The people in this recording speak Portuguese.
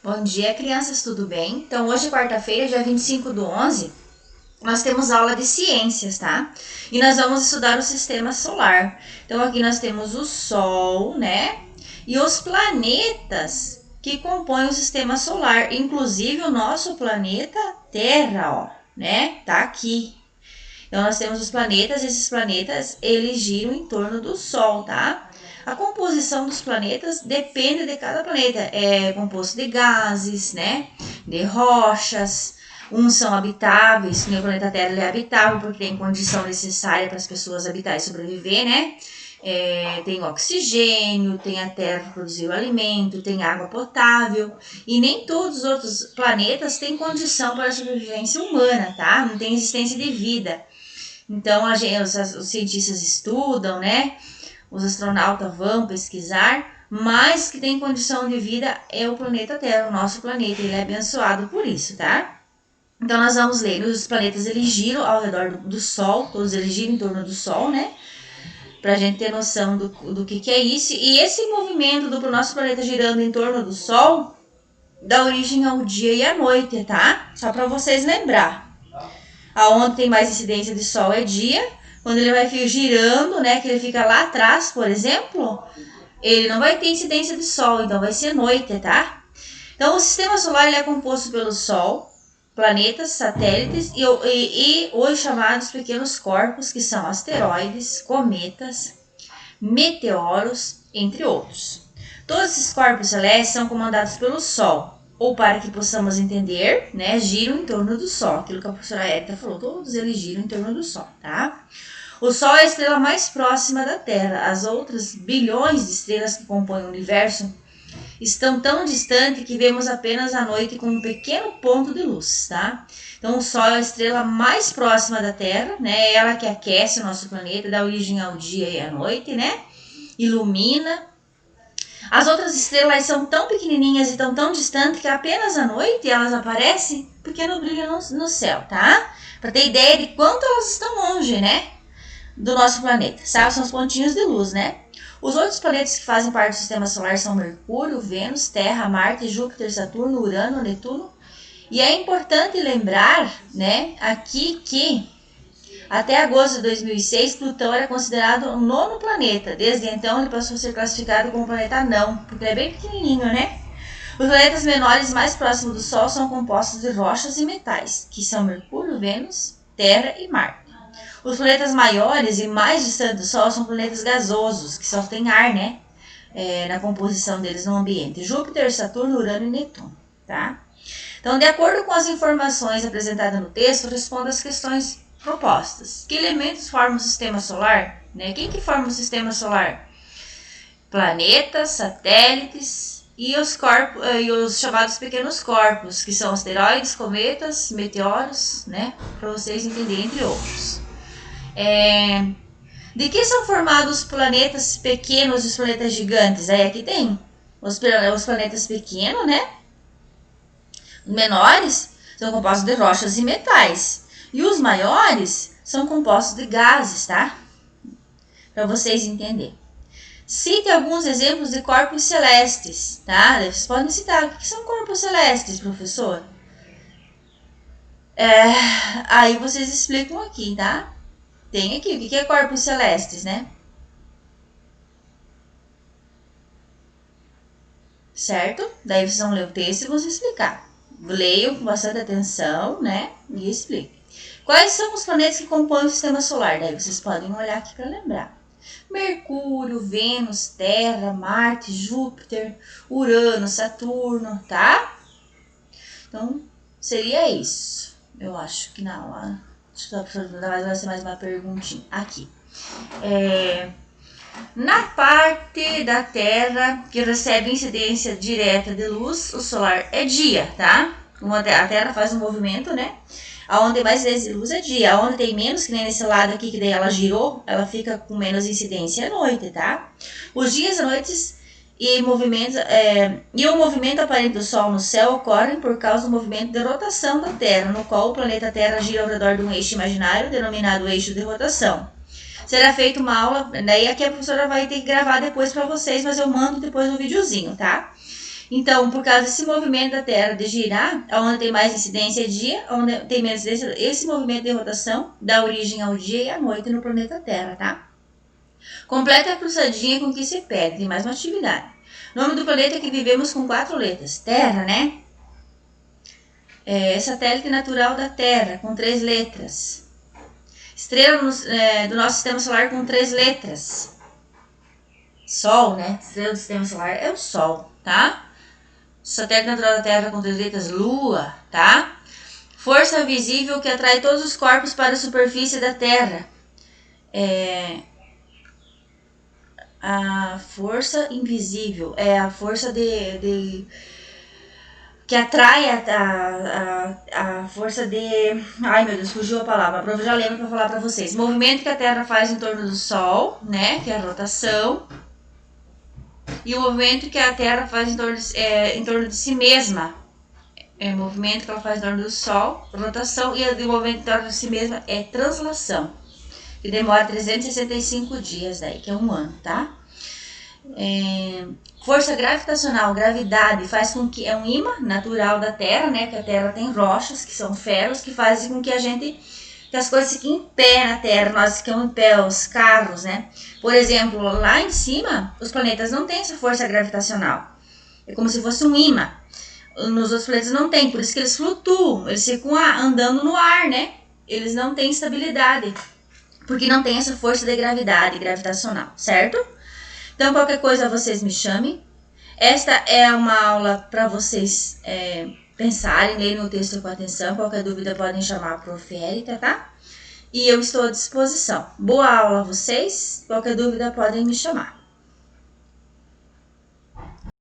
Bom dia, crianças, tudo bem? Então, hoje, quarta-feira, dia 25/11, nós temos aula de ciências, tá? E nós vamos estudar o sistema solar. Então, aqui nós temos o Sol, né? E os planetas que compõem o sistema solar, inclusive o nosso planeta Terra, ó, né? Tá aqui. Então, nós temos os planetas, esses planetas, eles giram em torno do Sol, tá? A composição dos planetas depende de cada planeta. É composto de gases, né? De rochas. Uns são habitáveis, o planeta Terra é habitável porque tem condição necessária para as pessoas habitar e sobreviver, né? Tem oxigênio, tem a terra para produzir o alimento, tem água potável. E nem todos os outros planetas têm condição para a sobrevivência humana, tá? Não tem existência de vida. Então, os cientistas estudam, né? Os astronautas vão pesquisar, mas que tem condição de vida é o planeta Terra, o nosso planeta. Ele é abençoado por isso, tá? Então, nós vamos ler. Os planetas, eles giram ao redor do Sol, todos eles giram em torno do Sol, né? Pra gente ter noção do que é isso. E esse movimento do nosso planeta girando em torno do Sol dá origem ao dia e à noite, tá? Só para vocês lembrar. Aonde tem mais incidência de Sol é dia. Quando ele vai girando, né, que ele fica lá atrás, por exemplo, ele não vai ter incidência de Sol, então vai ser noite, tá? Então, o sistema solar ele é composto pelo Sol, planetas, satélites e os chamados pequenos corpos, que são asteroides, cometas, meteoros, entre outros. Todos esses corpos celestes são comandados pelo Sol, ou para que possamos entender, né, giram em torno do Sol. Aquilo que a professora Érica falou, todos eles giram em torno do Sol, tá? O Sol é a estrela mais próxima da Terra. As outras bilhões de estrelas que compõem o universo estão tão distantes que vemos apenas a noite com um pequeno ponto de luz, tá? Então, o Sol é a estrela mais próxima da Terra, né? É ela que aquece o nosso planeta, dá origem ao dia e à noite, né? Ilumina. As outras estrelas são tão pequenininhas e tão distantes que apenas à noite elas aparecem pequeno brilho no céu, tá? Para ter ideia de quanto elas estão longe, né? Do nosso planeta, sabe? São os pontinhos de luz, né? Os outros planetas que fazem parte do sistema solar são Mercúrio, Vênus, Terra, Marte, Júpiter, Saturno, Urano, Netuno. E é importante lembrar, né, aqui que até agosto de 2006, Plutão era considerado o 9º planeta. Desde então, ele passou a ser classificado como planeta anão, porque ele é bem pequenininho, né? Os planetas menores mais próximos do Sol são compostos de rochas e metais, que são Mercúrio, Vênus, Terra e Marte. Os planetas maiores e mais distantes do Sol são planetas gasosos, que só tem ar, né? Na composição deles no ambiente. Júpiter, Saturno, Urano e Netuno, tá? Então, de acordo com as informações apresentadas no texto, responda às questões propostas. Que elementos formam o sistema solar? Né? Quem que forma o sistema solar? Planetas, satélites e os chamados pequenos corpos, que são asteroides, cometas, meteoros, né? Para vocês entenderem, entre outros. De que são formados os planetas pequenos e os planetas gigantes? Aí aqui tem os planetas pequenos, né? Os menores são compostos de rochas e metais. E os maiores são compostos de gases, tá? Para vocês entenderem. Cite alguns exemplos de corpos celestes, tá? Vocês podem citar. O que são corpos celestes, professor? Aí vocês explicam aqui, tá? Tem aqui, o que é corpos celestes, né? Certo? Daí vocês vão ler o texto e vão se explicar. Leiam com bastante atenção, né? E expliquem. Quais são os planetas que compõem o sistema solar? Daí vocês podem olhar aqui para lembrar. Mercúrio, Vênus, Terra, Marte, Júpiter, Urano, Saturno, tá? Então, seria isso. Eu acho que na aula... Acho que a professora vai ser mais uma perguntinha. Aqui. Na parte da Terra que recebe incidência direta de luz, o solar é dia, tá? A Terra faz um movimento, né? Aonde mais incidência de luz é dia. Aonde tem menos, que nem nesse lado aqui, que daí ela girou, ela fica com menos incidência à noite, tá? Os dias, noites e o movimento aparente do Sol no céu ocorrem por causa do movimento de rotação da Terra, no qual o planeta Terra gira ao redor de um eixo imaginário, denominado eixo de rotação. Será feita uma aula, daí aqui a professora vai ter que gravar depois para vocês, mas eu mando depois no videozinho, tá? Então, por causa desse movimento da Terra de girar, onde tem mais incidência é dia, onde tem menos incidência, esse movimento de rotação dá origem ao dia e à noite no planeta Terra, tá? Completa a cruzadinha com que se pede, tem mais uma atividade. Nome do planeta que vivemos com 4 letras. Terra, né? Satélite natural da Terra, com 3 letras. Estrela do nosso sistema solar com 3 letras. Sol, né? Estrela do sistema solar é o Sol, tá? Satélite natural da Terra com 3 letras, Lua, tá? Força visível que atrai todos os corpos para a superfície da Terra. A força invisível é a força que atrai a força de... Ai, meu Deus, fugiu a palavra. A prof já lembra para falar para vocês. Movimento que a Terra faz em torno do Sol, né? Que é a rotação. E o movimento que a Terra faz em torno de si mesma. O movimento que ela faz em torno do Sol, rotação. E o movimento em torno de si mesma é translação. Que demora 365 dias daí, que é um ano, tá? Força gravitacional, gravidade, faz com que é um imã natural da Terra, né? Que a Terra tem rochas, que são ferros, que fazem com que que as coisas fiquem em pé na Terra, nós ficamos em pé, os carros, né? Por exemplo, lá em cima, os planetas não têm essa força gravitacional. É como se fosse um imã. Nos outros planetas não tem, por isso que eles flutuam, eles ficam andando no ar, né? Eles não têm estabilidade, porque não tem essa força de gravidade gravitacional, certo? Então, qualquer coisa vocês me chamem. Esta é uma aula para vocês pensarem, lerem o texto com atenção. Qualquer dúvida podem chamar a Prof. Érica, tá? E eu estou à disposição. Boa aula a vocês. Qualquer dúvida podem me chamar.